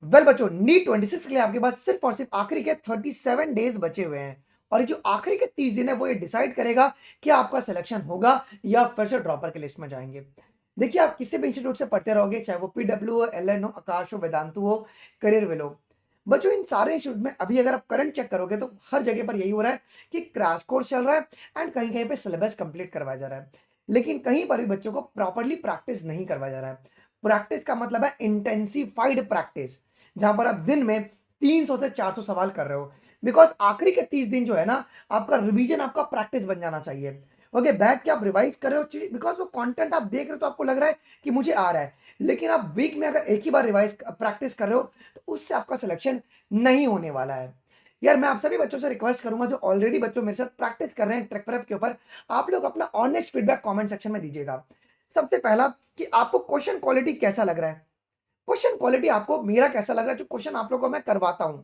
Well बच्चों, NEET 26 के लिए आपके पास सिर्फ और सिर्फ आखिरी के 37 डेज बचे हुए हैं और ये जो आखिरी के 30 दिन है वो ये डिसाइड करेगा कि आपका सिलेक्शन होगा या फिर से ड्रॉपर की लिस्ट में जाएंगे। देखिए, आप किसी भी इंस्टीट्यूट से पढ़ते रहोगे, चाहे वो पीडब्ल्यू हो, एलएन हो, आकाश हो, वेदांतु हो, करियर विल हो। बच्चों, इन सारे इंस्टीट्यूट में अभी अगर आप करंट चेक करोगे तो हर जगह पर यही हो रहा है कि क्रैश कोर्स चल रहा है एंड कहीं कहीं पे सिलेबस कंप्लीट करवाया जा रहा है, लेकिन कहीं पर भी बच्चों को प्रॉपरली प्रैक्टिस नहीं करवाया जा रहा है। प्रैक्टिस का मतलब है इंटेंसिफाइड प्रैक्टिस, जहां पर आप दिन में 300 से 400 सवाल कर रहे हो। बिकॉज आखिरी के 30 दिन जो है ना, आपका रिवीजन आपका प्रैक्टिस बन जाना चाहिए। ओके, बैठ के आप रिवाइज कर रहे हो बिकॉज वो कंटेंट आप देख रहे हो तो आपको लग रहा है कि मुझे आ रहा है, लेकिन आप वीक में अगर एक ही बार रिवाइज प्रैक्टिस कर रहे हो तो उससे आपका सिलेक्शन नहीं होने वाला है। यार, मैं आप सभी बच्चों से रिक्वेस्ट करूंगा जो ऑलरेडी बच्चों मेरे साथ प्रैक्टिस कर रहे हैं ट्रैक प्रेप के ऊपर, आप लोग अपना ऑनेस्ट फीडबैक कमेंट सेक्शन में दीजिएगा। सबसे पहला, कि आपको क्वेश्चन क्वालिटी कैसा लग रहा है। क्वेश्चन क्वालिटी आपको मेरा कैसा लग रहा है जो क्वेश्चन आप लोगों को मैं करवाता हूं।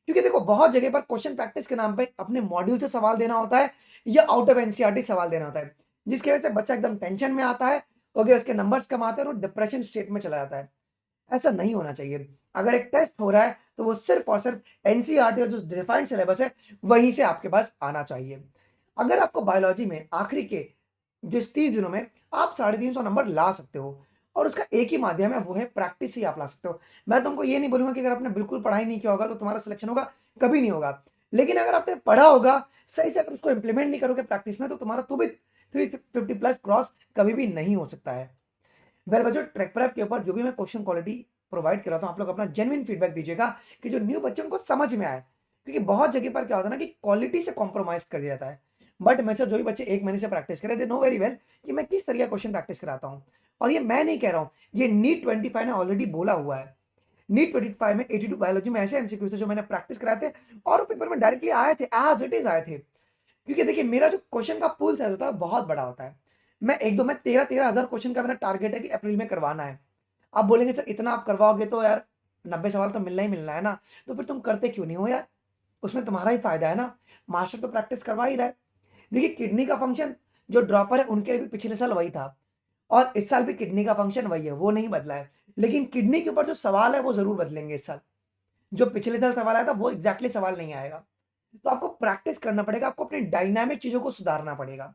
क्योंकि देखो, बहुत जगह पर क्वेश्चन प्रैक्टिस के नाम पे अपने मॉड्यूल से सवाल देना होता है या आउट ऑफ एनसीईआरटी सवाल देना होता है, जिसकी वजह से बच्चा एकदम टेंशन में आता है। ओके, उसके नंबर्स कम आते हैं और वो डिप्रेशन स्टेट में चला जाता है। ऐसा नहीं होना चाहिए। अगर एक टेस्ट हो रहा है तो वो सिर्फ और सिर्फ एनसीईआरटी और जो डिफाइंड सिलेबस है वहीं से आपके पास आना चाहिए। अगर आपको बायोलॉजी में आखिरी के जो इस 30 दिनों में आप 350 नंबर ला सकते हो और उसका एक ही माध्यम है, वो है प्रैक्टिस ही आप ला सकते हो। मैं तुमको ये नहीं बोलूंगा कि अगर आपने बिल्कुल पढ़ाई नहीं किया होगा तो तुम्हारा सिलेक्शन होगा, कभी नहीं होगा। लेकिन अगर आपने पढ़ा होगा सही से, अगर उसको इंप्लीमेंट नहीं करोगे प्रैक्टिस में, तो तुम्हारा तो भी 350 प्लस क्रॉस कभी भी नहीं हो सकता है। वेल बच्चों, ट्रैक प्रेप के ऊपर जो भी मैं क्वेश्चन क्वालिटी प्रोवाइड कर रहा हूँ, आप लोग अपना जेन्युइन फीडबैक दीजिएगा कि जो न्यू बच्चों को समझ में आए। क्योंकि बहुत जगह पर क्या होता है ना कि क्वालिटी से कॉम्प्रोमाइज कर दिया जाता है। बट मेरे से जो भी बच्चे 1 महीने से प्रैक्टिस करें, दे नो वेरी वेल कि मैं किस तरीके का क्वेश्चन प्रैक्टिस कराता हूँ। और ये मैं नहीं कह रहा हूँ, ये नीट 25 ने ऑलरेडी बोला हुआ है। नीट 25 में 82 बायोलॉजी में ऐसे एमसीक्यू थे जो मैंने प्रैक्टिस कराए थे और पेपर में डायरेक्टली आए थे, एज इट इज आए थे। क्योंकि देखिए, मेरा जो क्वेश्चन का पूल साइज होता है बहुत बड़ा होता है। मैं 13,000 क्वेश्चन का मेरा टारगेट है कि अप्रैल में करवाना है। आप बोलेंगे सर इतना आप करवाओगे तो यार 90 सवाल तो मिलना ही मिलना है ना, तो फिर तुम करते क्यों नहीं हो यार। उसमें तुम्हारा ही फायदा है ना, मास्टर तो प्रैक्टिस करवा ही रहा है। देखिए, किडनी का फंक्शन जो ड्रॉपर है उनके लिए भी पिछले साल वही था और इस साल भी किडनी का फंक्शन वही है, वो नहीं बदला है। लेकिन किडनी के ऊपर जो सवाल है वो जरूर बदलेंगे इस साल। जो पिछले साल सवाल आया था वो एग्जैक्टली सवाल नहीं आएगा। तो आपको प्रैक्टिस करना पड़ेगा, आपको अपनी डायनामिक चीजों को सुधारना पड़ेगा।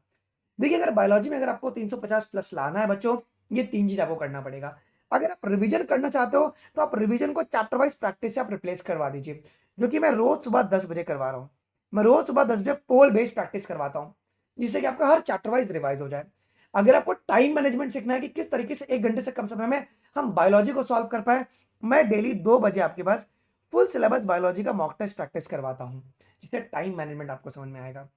देखिए, अगर बायोलॉजी में अगर आपको 350 प्लस लाना है बच्चों, ये 3 चीज आपको करना पड़ेगा। अगर आप रिवीजन करना चाहते हो तो आप रिवीजन को चैप्टर वाइज प्रैक्टिस से आप रिप्लेस करवा दीजिए, जो कि मैं रोज सुबह 10 बजे करवा रहा हूँ। मैं रोज सुबह 10 बजे पोल बेस्ड प्रैक्टिस करवाता हूँ, जिससे कि आपका हर चैप्टर वाइज रिवाइज हो जाए। अगर आपको टाइम मैनेजमेंट सीखना है कि किस तरीके से 1 घंटे से कम समय में हम बायोलॉजी को सॉल्व कर पाए, मैं डेली 2 बजे आपके पास फुल सिलेबस बायोलॉजी का मॉक टेस्ट प्रैक्टिस करवाता हूँ, जिससे टाइम मैनेजमेंट आपको समझ में आएगा।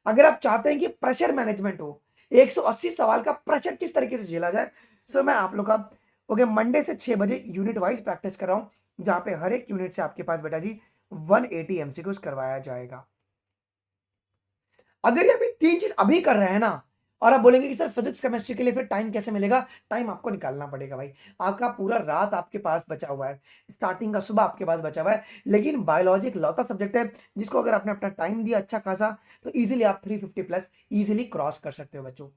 अगर आप चाहते हैं कि प्रेशर मैनेजमेंट हो, 180 सवाल का प्रेशर किस तरीके से झेला जाए, सो मैं आप लोग का ओके मंडे से 6 बजे यूनिट वाइज प्रैक्टिस कर रहा हूं, जहां पे हर एक यूनिट से आपके पास बेटा जी 180 एमसीक्यूज करवाया जाएगा। अगर ये अभी 3 चीज अभी कर रहे हैं ना, और आप बोलेंगे कि सर फिजिक्स केमिस्ट्री के लिए फिर टाइम कैसे मिलेगा, टाइम आपको निकालना पड़ेगा भाई। आपका पूरा रात आपके पास बचा हुआ है, स्टार्टिंग का सुबह आपके पास बचा हुआ है। लेकिन बायोलॉजी एक लौता सब्जेक्ट है जिसको अगर आपने अपना टाइम दिया अच्छा खासा, तो इजीली आप 350 प्लस इजीली क्रॉस कर सकते हो बच्चों।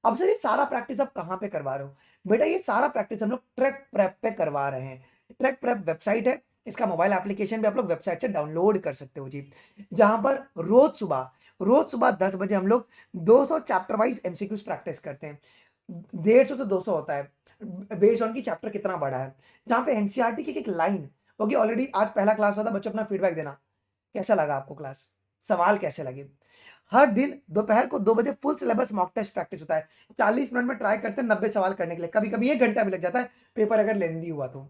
अब सर ये सारा प्रैक्टिस आप कहाँ पे करवा रहे हो। बेटा, ये सारा प्रैक्टिस हम लोग ट्रैक प्रेप पे करवा रहे हैं। ट्रैक प्रेप वेबसाइट है, इसका मोबाइल एप्लीकेशन भी आप लोग वेबसाइट से डाउनलोड कर सकते हो जी। जहां पर रोज सुबह 10 बजे हम लोग 200 चैप्टर वाइज एमसीक्यूज प्रैक्टिस करते हैं। 150 से 200 होता है, बेस्ड ऑन की चैप्टर कितना बड़ा है। जहां पे एनसीईआरटी की एक लाइन होगी। ऑलरेडी आज पहला क्लास हुआ था, बच्चों अपना फीडबैक देना, कैसा लगा आपको क्लास, सवाल कैसे लगे। हर दिन दोपहर को 2 बजे full syllabus mock test practice होता है। 40 मिनट में ट्राई करते हैं 90 सवाल करने के लिए, कभी कभी 1 घंटा भी लग जाता है पेपर अगर लेंदी हुआ तो।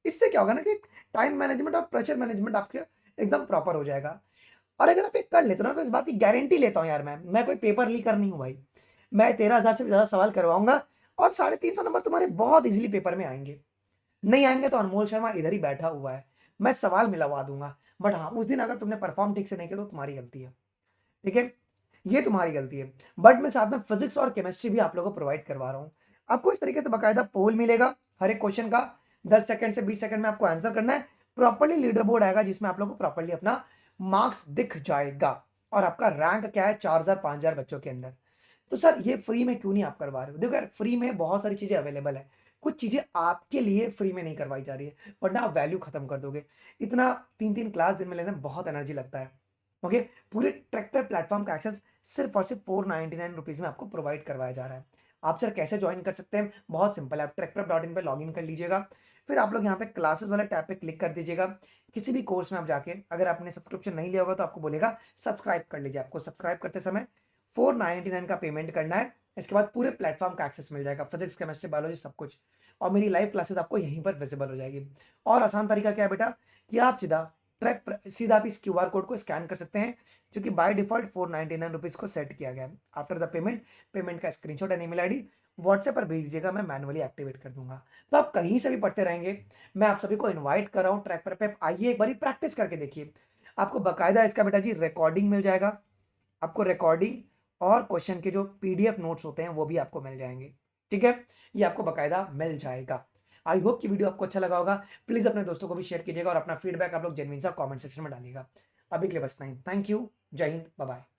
इससे क्या होगा ना कि टाइम मैनेजमेंट और प्रेशर मैनेजमेंट आपके एकदम प्रॉपर हो जाएगा। और अगर आप एक कर लेते हो ना, तो इस बात की गारंटी लेता हूँ यार, मैं कोई पेपर लीकर नहीं हूँ भाई। मैं 13,000 से भी ज्यादा सवाल करवाऊंगा और 350 नंबर तुम्हारे बहुत इजीली पेपर में आएंगे। नहीं आएंगे तो अनमोल शर्मा इधर ही बैठा हुआ है, मैं सवाल मिलवा दूंगा। बट हाँ, उस दिन अगर तुमने परफॉर्म ठीक से नहीं किया तो तुम्हारी गलती है, ठीक है, ये तुम्हारी गलती है। बट मैं साथ में फिजिक्स और केमिस्ट्री भी आप लोगों को प्रोवाइड करवा रहा हूँ। आपको इस तरीके से बकायदा पोल मिलेगा हर एक क्वेश्चन का, 10 सेकंड से 20 सेकंड में आपको आंसर करना है। प्रॉपर्ली लीडर बोर्ड आएगा जिसमें आप लोग को प्रॉपर्ली अपना मार्क्स दिख जाएगा और आपका रैंक क्या है 4,000 5,000 बच्चों के अंदर। तो सर ये फ्री में क्यों नहीं आप करवा रहे हो। देखो यार, फ्री में बहुत सारी चीजें अवेलेबल है। कुछ चीज़ें आपके लिए फ्री में नहीं करवाई जा रही है, वरना आप वैल्यू खत्म कर दोगे। इतना 3-3 क्लास दिन में लेना बहुत एनर्जी लगता है। ओके, पूरे ट्रैक्टर प्लेटफॉर्म का एक्सेस सिर्फ और सिर्फ 499 रुपीज़ में आपको प्रोवाइड करवाया जा रहा है। आप सर कैसे ज्वाइन कर सकते हैं? बहुत सिंपल है, आप ट्रैक्टर.इन पे लॉगिन कर लीजिएगा। फिर आप लोग यहाँ पे क्लासेस वाले टैब पे क्लिक कर दीजिएगा। किसी भी कोर्स में आप जाके, अगर आपने सब्सक्रिप्शन नहीं लिया होगा तो आपको बोलेगा सब्सक्राइब कर लीजिए। आपको सब्सक्राइब करते समय 499 का पेमेंट करना है। इसके बाद पूरे प्लेटफॉर्म का एक्सेस मिल जाएगा, फिजिक्स, केमिस्ट्री, बायोलॉजी सब कुछ। और मेरी लाइव क्लासेस आपको यहीं पर विजिबल हो जाएगी। और आसान तरीका क्या है बेटा, कि आप सीधा आप इस क्यूआर कोड को स्कैन कर सकते हैं, जो कि बाय डिफॉल्ट 499 रुपीज़ को सेट किया गया है। आफ्टर द पेमेंट का screenshot and email ID WhatsApp पर भेज दीजिएगा, मैं मैनुअली एक्टिवेट कर दूंगा। तो आप कहीं से भी पढ़ते रहेंगे। मैं आप सभी को इन्वाइट कर रहा हूँ ट्रैक पे आइए, एक बारी प्रैक्टिस करके देखिए। आपको बकायदा इसका बेटा जी रिकॉर्डिंग मिल जाएगा। आपको रिकॉर्डिंग और क्वेश्चन के जो पीडीएफ नोट्स होते हैं वो भी आपको मिल जाएंगे। ठीक है, ये आपको बकायदा मिल जाएगा। आई होप कि वीडियो आपको अच्छा लगा होगा। प्लीज अपने दोस्तों को भी शेयर कीजिएगा और अपना फीडबैक आप लोग जेन्युइन सा कमेंट सेक्शन में डालिएगा। अभी के लिए बस नहीं, थैंक यू, जय हिंद, बाय बाय।